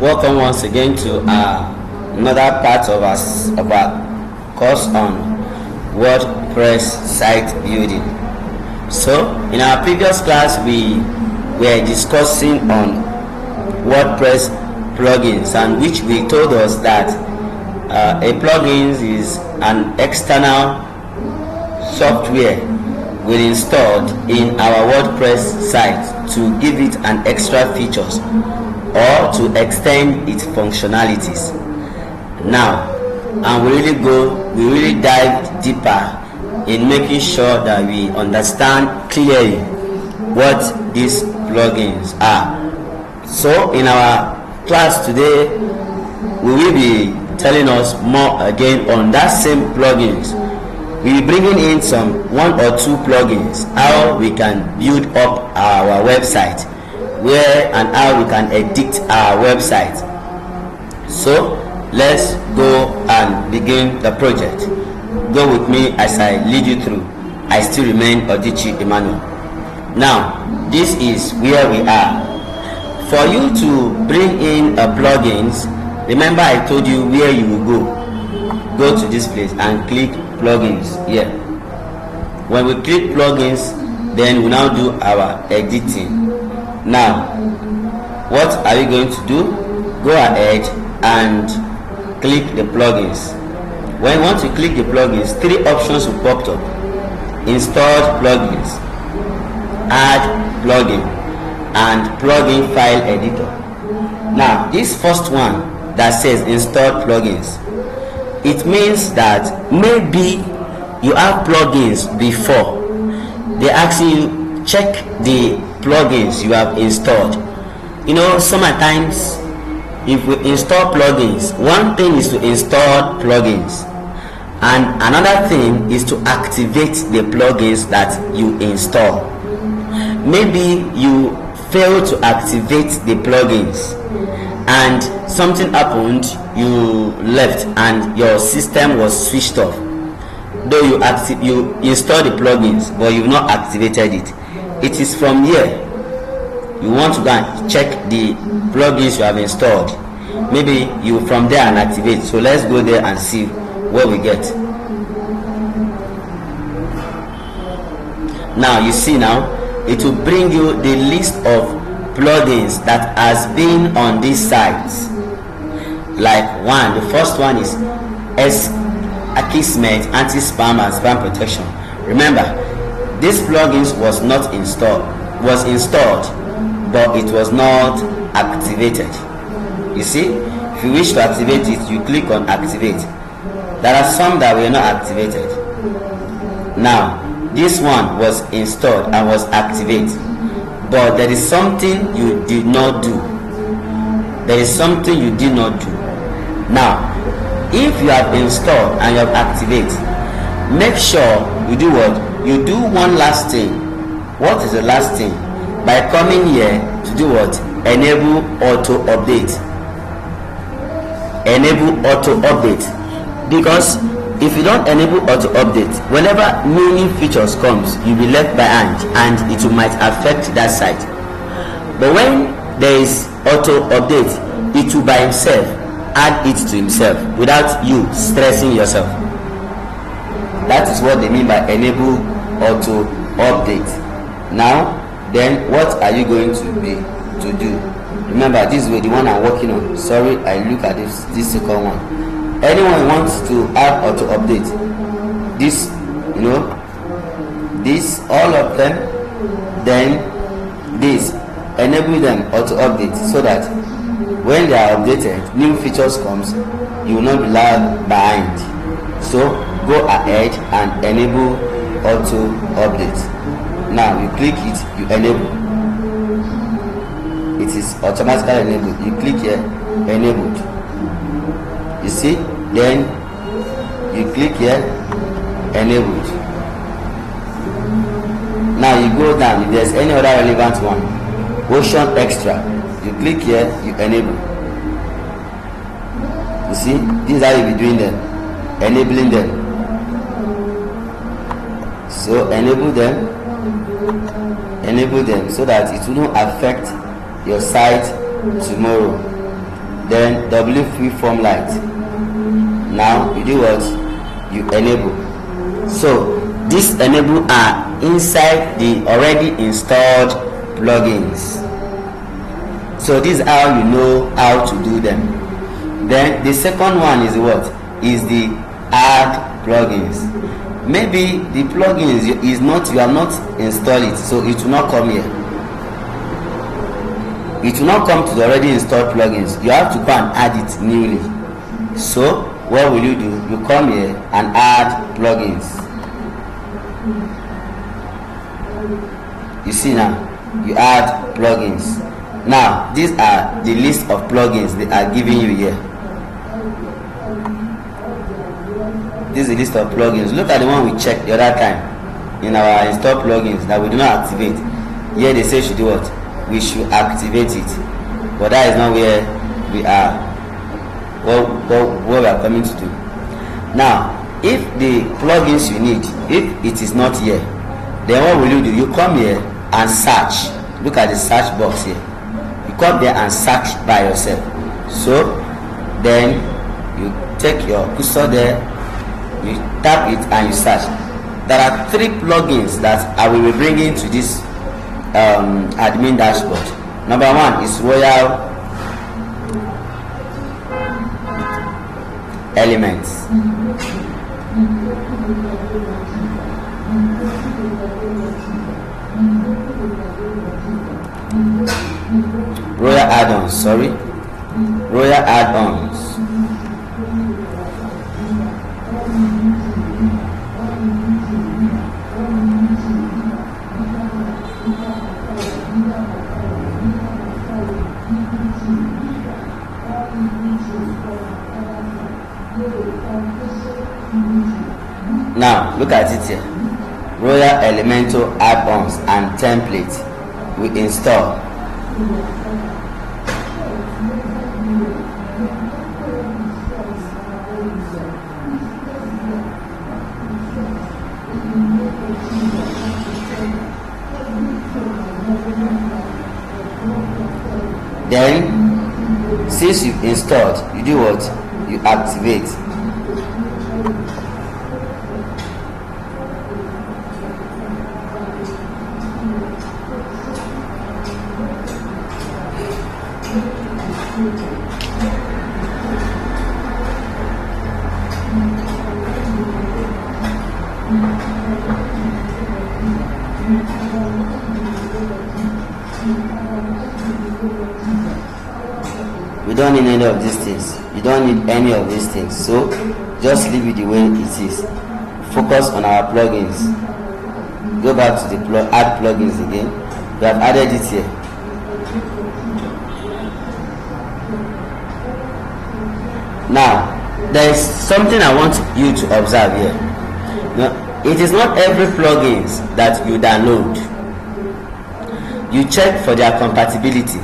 Welcome once again to another part of our course on WordPress site building. So in our previous class we were discussing on WordPress plugins, and which we told us that a plugin is an external software we installed in our WordPress site to give it an extra features or to extend its functionalities. Now, and we really dive deeper in making sure that we understand clearly what these plugins are. So in our class today, we will be telling us more again on that same plugins. We'll be bringing in some one or two plugins, how we can build up our website, where and how we can edit our website. So let's go and begin the project. Go with me as I lead you through. I still remain Odichi Emmanuel. Now, this is where we are. For you to bring in a plugins, remember I told you where you will go. Go to this place and click plugins here. When we click plugins, then we now do our editing. Now, what are we going to do? Go ahead and click the plugins. When you want to click the plugins, three options will pop up: installed plugins, add plugin, and plugin file editor. Now, this first one that says installed plugins, it means that maybe you have plugins before. They ask you check the plugins you have installed. You know, sometimes if we install plugins, one thing is to install plugins and another thing is to activate the plugins that you install. Maybe you fail to activate the plugins and something happened, you left and your system was switched off. Though you install the plugins but you've not activated it. It is from here you want to go and check the plugins you have installed. Maybe you from there and activate. So let's go there and see what we get. Now you see, now it will bring you the list of plugins that has been on this site. Like the first one is Akismet anti-spam and spam protection. Remember, this plugins was installed, but it was not activated. You see, if you wish to activate it, you click on activate. There are some that were not activated. Now, this one was installed and was activated, but there is something you did not do. There is something you did not do. Now, if you have installed and you have activated, make sure you do what? You do one last thing. What is the last thing? By coming here to do what? Enable auto update. Enable auto update. Because if you don't enable auto update, whenever new features comes, you'll be left behind and it might affect that site. But when there is auto update, it will by himself add it to himself without you stressing yourself. That is what they mean by enable auto update. Now then, what are you going to do? Remember, this is the one I'm working on. Sorry, I look at this second one. Anyone wants to add auto update, this, this, all of them, then this, enable them auto update, so that when they are updated, new features comes, you will not be left behind. So go ahead and enable auto update. Now you click it, you enable. It is automatically enabled. You click here, enabled. You see, then you click here, enabled. Now you go down. If there's any other relevant one, Ocean Extra, you click here, you enable. You see, this is how you be doing them, enabling them. So enable them so that it will not affect your site tomorrow. then W freeform light. Now you do what? You enable. So these enable are inside the already installed plugins. So this is how you know how to do them. Then the second one is what? Is the add plugins. Maybe the plugins is not, you have not installed it, so it will not come here. It will not come to the already installed plugins. You have to go and add it newly. So what will you do? You come here and add plugins. You see now, you add plugins. Now these are the list of plugins they are giving you here. This is a list of plugins. Look at the one we checked the other time in our install plugins that we do not activate. Here they say should do what? We should activate it, but that is not where we are. What we are coming to do now. If the plugins you need, if it is not here, then what will you do? You come here and search. Look at the search box here. You come there and search by yourself. So then you take your cursor there, you tap it and you search. There are 3 plugins that I will be bringing to this admin dashboard. Number 1 is Royal Elements. Royal add-ons, Royal add-ons. Now look at it here. Royal Elemental add-ons and templates. We install. Then since you've installed, you do what? You activate. We don't need any of these things. You don't need any of these things. So just leave it the way it is. Focus on our plugins. Go back to the add plugins again. We have added it here. Now there is something I want you to observe here. Now, it is not every plugins that you download. You check for their compatibility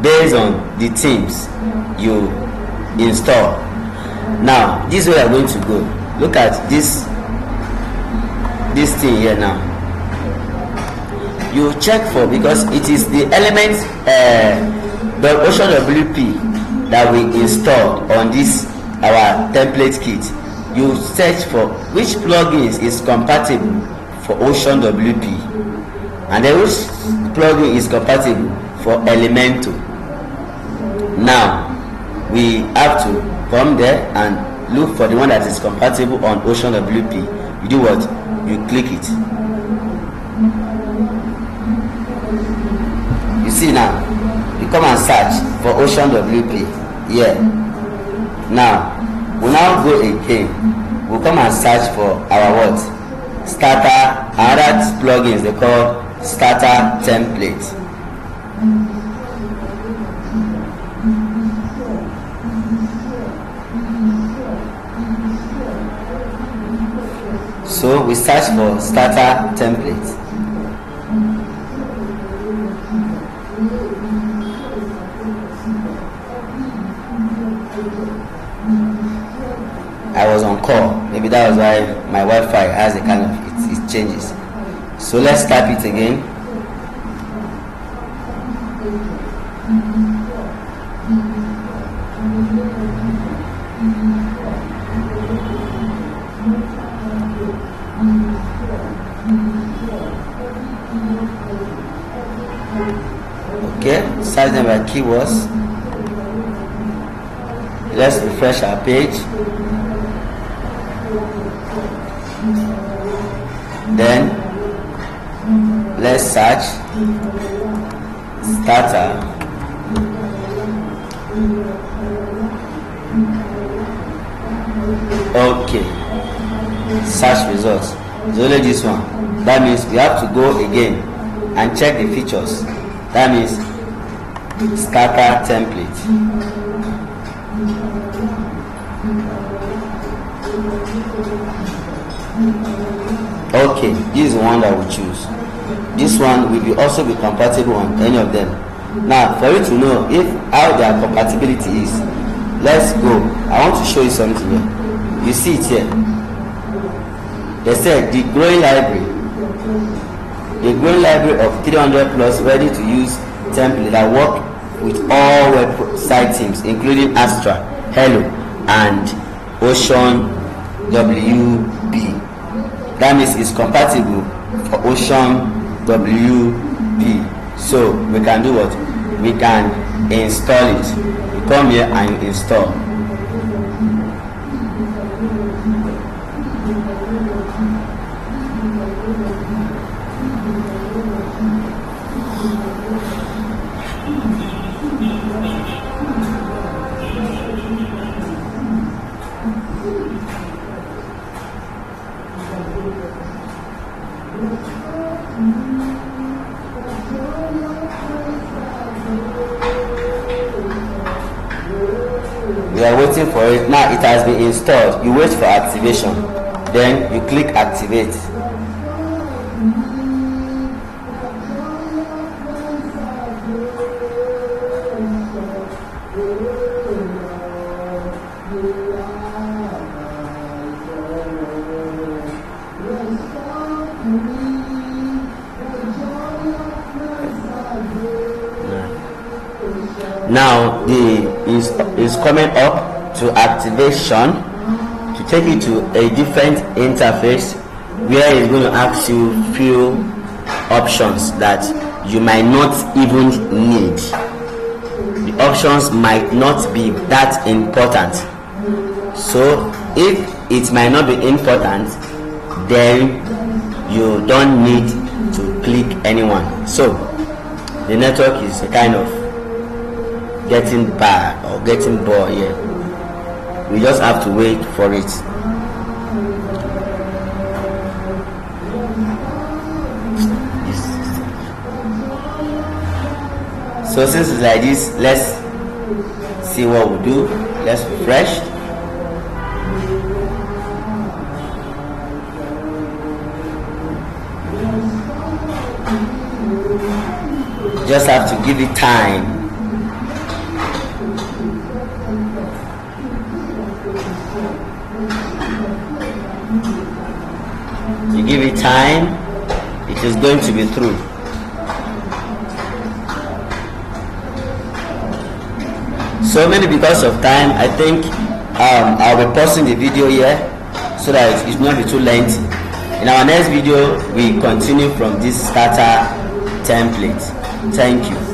based on the themes you install. Now this way we are going to go. Look at this thing here now. You check for, because it is the elements the Ocean WP that we installed on this our template kit. You search for which plugins is compatible for Ocean WP, and then which plugin is compatible for Elementor. Now we have to come there and look for the one that is compatible on Ocean WP. You do what? You click it. You see now, you come and search for Ocean WP here. Now we'll now go again. We'll come and search for our what? Starter, other plugins they call starter template. So we search for starter template. I was on call. Maybe that was why my Wi-Fi has a kind of it changes. So let's type it again. Okay, search them by keywords. Let's refresh our page. Then let's search starter. Okay, search results. It's only this one. That means we have to go again and check the features. That means starter template. Okay, this is the one that we choose. This one will also be compatible on any of them. Now, for you to know if how their compatibility is, let's go. I want to show you something here. You see it here. They said the growing library of 300 plus ready to use template that work with all website teams, including Astra, Hello, and Ocean WB. That means it's compatible for Ocean WB. So we can do what? We can install it. You come here and you install. We are waiting for it. Now it has been installed. You wait for activation, then you click activate. Now the is coming up to activation to take you to a different interface where it's going to ask you few options that you might not even need. The options might not be that important. So if it might not be important, then you don't need to click anyone. So the network is a kind of getting bad or getting bored here. We just have to wait for it. So since it's like this, let's see what we do. Let's refresh. Just have to give it time. You give it time, it is going to be through. So maybe because of time, I think I'll be pausing the video here so that it will not be too lengthy. In our next video, we continue from this starter template. Thank you.